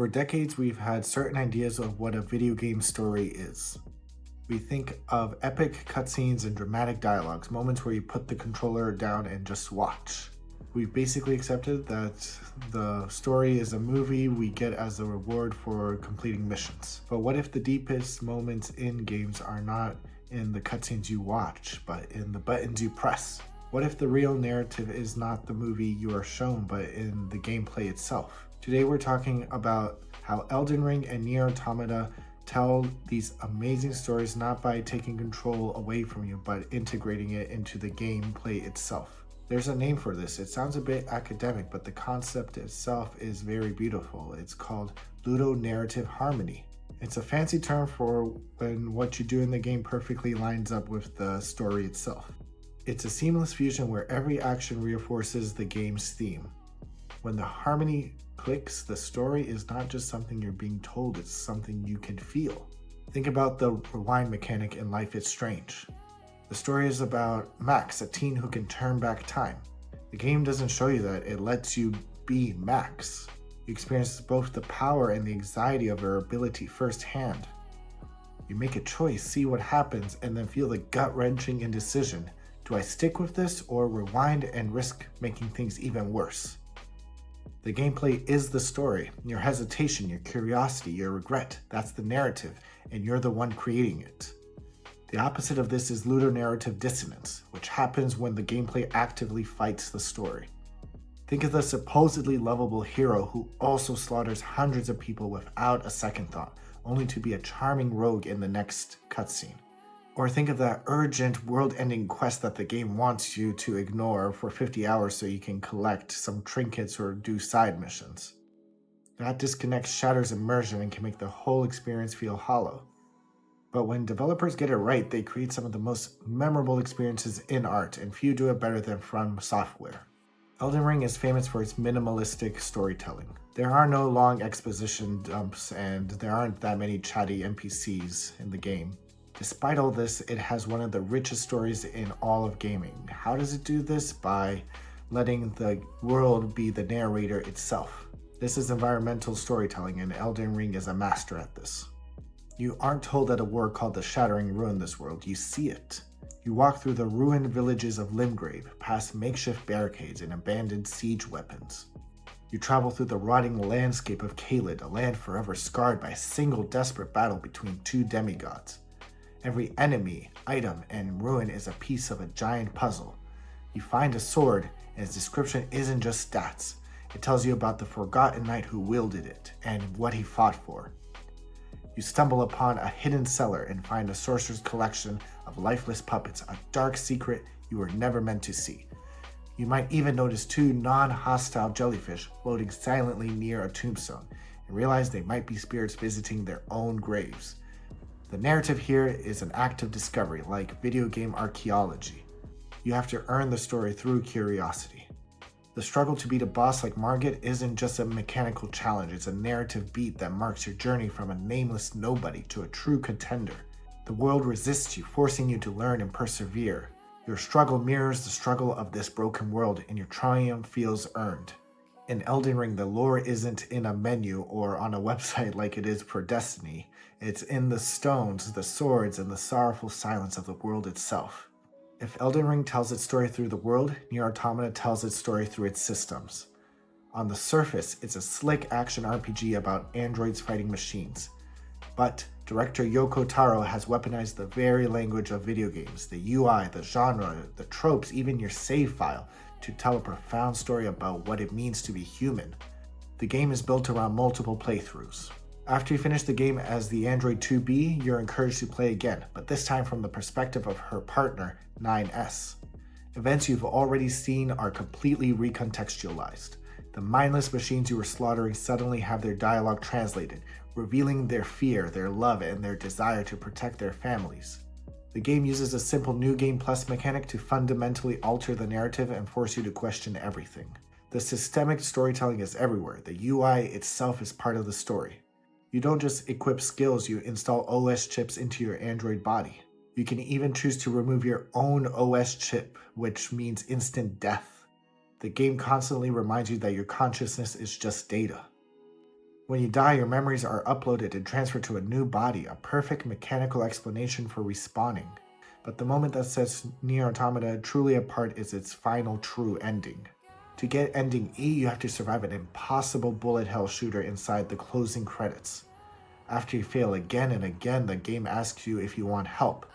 For decades, we've had certain ideas of what a video game story is. We think of epic cutscenes and dramatic dialogues, moments where you put the controller down and just watch. We've basically accepted that the story is a movie we get as a reward for completing missions. But what if the deepest moments in games are not in the cutscenes you watch, but in the buttons you press? What if the real narrative is not the movie you are shown, but in the gameplay itself? Today we're talking about how Elden Ring and Nier Automata tell these amazing stories not by taking control away from you, but integrating it into the gameplay itself. There's a name for this. It sounds a bit academic, but the concept itself is very beautiful. It's called Ludonarrative Harmony. It's a fancy term for when what you do in the game perfectly lines up with the story itself. It's a seamless fusion where every action reinforces the game's theme. When the harmony clicks, the story is not just something you're being told, it's something you can feel. Think about the rewind mechanic in Life is Strange. The story is about Max, a teen who can turn back time. The game doesn't show you that, it lets you be Max. You experience both the power and the anxiety of her ability firsthand. You make a choice, see what happens, and then feel the gut-wrenching indecision. Do I stick with this or rewind and risk making things even worse? The gameplay is the story. Your hesitation, your curiosity, your regret, that's the narrative, and you're the one creating it. The opposite of this is ludonarrative dissonance, which happens when the gameplay actively fights the story. Think of the supposedly lovable hero who also slaughters hundreds of people without a second thought, only to be a charming rogue in the next cutscene. Or think of that urgent world-ending quest that the game wants you to ignore for 50 hours so you can collect some trinkets or do side missions. That disconnect shatters immersion and can make the whole experience feel hollow. But when developers get it right, they create some of the most memorable experiences in art, and few do it better than FromSoftware. Elden Ring is famous for its minimalistic storytelling. There are no long exposition dumps, and there aren't that many chatty NPCs in the game. Despite all this, it has one of the richest stories in all of gaming. How does it do this? By letting the world be the narrator itself. This is environmental storytelling, and Elden Ring is a master at this. You aren't told that a war called the Shattering ruined this world, you see it. You walk through the ruined villages of Limgrave, past makeshift barricades and abandoned siege weapons. You travel through the rotting landscape of Caelid, a land forever scarred by a single desperate battle between two demigods. Every enemy, item, and ruin is a piece of a giant puzzle. You find a sword, and its description isn't just stats. It tells you about the forgotten knight who wielded it, and what he fought for. You stumble upon a hidden cellar and find a sorcerer's collection of lifeless puppets, a dark secret you were never meant to see. You might even notice two non-hostile jellyfish floating silently near a tombstone, and realize they might be spirits visiting their own graves. The narrative here is an act of discovery, like video game archaeology. You have to earn the story through curiosity. The struggle to beat a boss like Margit isn't just a mechanical challenge, it's a narrative beat that marks your journey from a nameless nobody to a true contender. The world resists you, forcing you to learn and persevere. Your struggle mirrors the struggle of this broken world, and your triumph feels earned. In Elden Ring, the lore isn't in a menu or on a website like it is for Destiny. It's in the stones, the swords, and the sorrowful silence of the world itself. If Elden Ring tells its story through the world, Nier Automata tells its story through its systems. On the surface, it's a slick action RPG about androids fighting machines. But director Yoko Taro has weaponized the very language of video games, the UI, the genre, the tropes, even your save file, to tell a profound story about what it means to be human. The game is built around multiple playthroughs. After you finish the game as the Android 2B, you're encouraged to play again, but this time from the perspective of her partner, 9S. Events you've already seen are completely recontextualized. The mindless machines you were slaughtering suddenly have their dialogue translated, revealing their fear, their love, and their desire to protect their families. The game uses a simple New Game Plus mechanic to fundamentally alter the narrative and force you to question everything. The systemic storytelling is everywhere. The UI itself is part of the story. You don't just equip skills, you install OS chips into your Android body. You can even choose to remove your own OS chip, which means instant death. The game constantly reminds you that your consciousness is just data. When you die, your memories are uploaded and transferred to a new body, a perfect mechanical explanation for respawning. But the moment that sets Nier Automata truly apart is its final true ending. To get ending E, you have to survive an impossible bullet hell shooter inside the closing credits. After you fail again and again, the game asks you if you want help.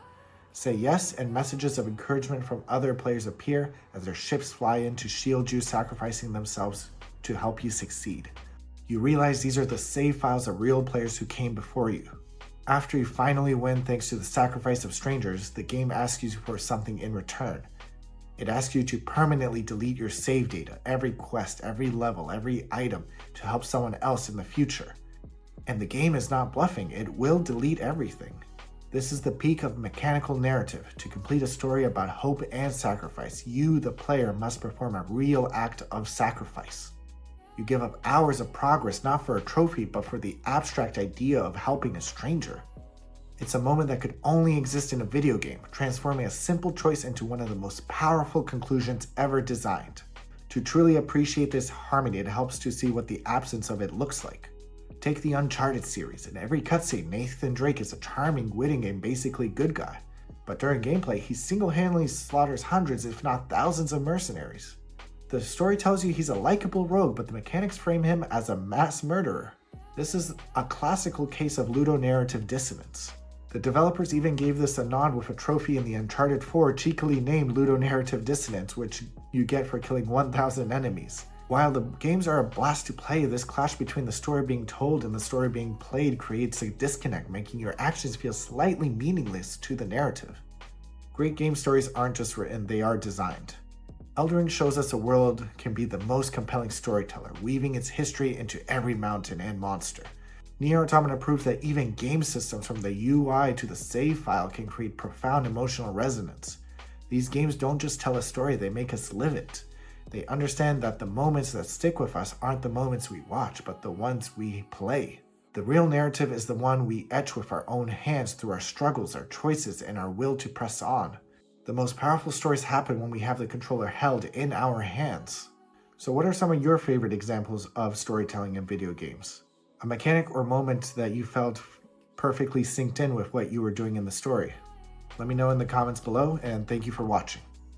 Say yes, and messages of encouragement from other players appear as their ships fly in to shield you, sacrificing themselves to help you succeed. You realize these are the save files of real players who came before you. After you finally win thanks to the sacrifice of strangers, the game asks you for something in return. It asks you to permanently delete your save data, every quest, every level, every item, to help someone else in the future. And the game is not bluffing, it will delete everything. This is the peak of mechanical narrative. To complete a story about hope and sacrifice, you, the player, must perform a real act of sacrifice. You give up hours of progress not for a trophy, but for the abstract idea of helping a stranger. It's a moment that could only exist in a video game, transforming a simple choice into one of the most powerful conclusions ever designed. To truly appreciate this harmony, it helps to see what the absence of it looks like. Take the Uncharted series. In every cutscene, Nathan Drake is a charming, witty, and basically good guy. But during gameplay, he single-handedly slaughters hundreds, if not thousands, of mercenaries. The story tells you he's a likable rogue, but the mechanics frame him as a mass murderer. This is a classical case of ludonarrative dissonance. The developers even gave this a nod with a trophy in the Uncharted 4 cheekily named Ludonarrative Dissonance, which you get for killing 1,000 enemies. While the games are a blast to play, this clash between the story being told and the story being played creates a disconnect, making your actions feel slightly meaningless to the narrative. Great game stories aren't just written, they are designed. Elden Ring shows us a world can be the most compelling storyteller, weaving its history into every mountain and monster. Nier Automata proves that even game systems, from the UI to the save file, can create profound emotional resonance. These games don't just tell a story, they make us live it. They understand that the moments that stick with us aren't the moments we watch, but the ones we play. The real narrative is the one we etch with our own hands through our struggles, our choices, and our will to press on. The most powerful stories happen when we have the controller held in our hands. So what are some of your favorite examples of storytelling in video games? A mechanic or moment that you felt perfectly synced in with what you were doing in the story? Let me know in the comments below, and thank you for watching.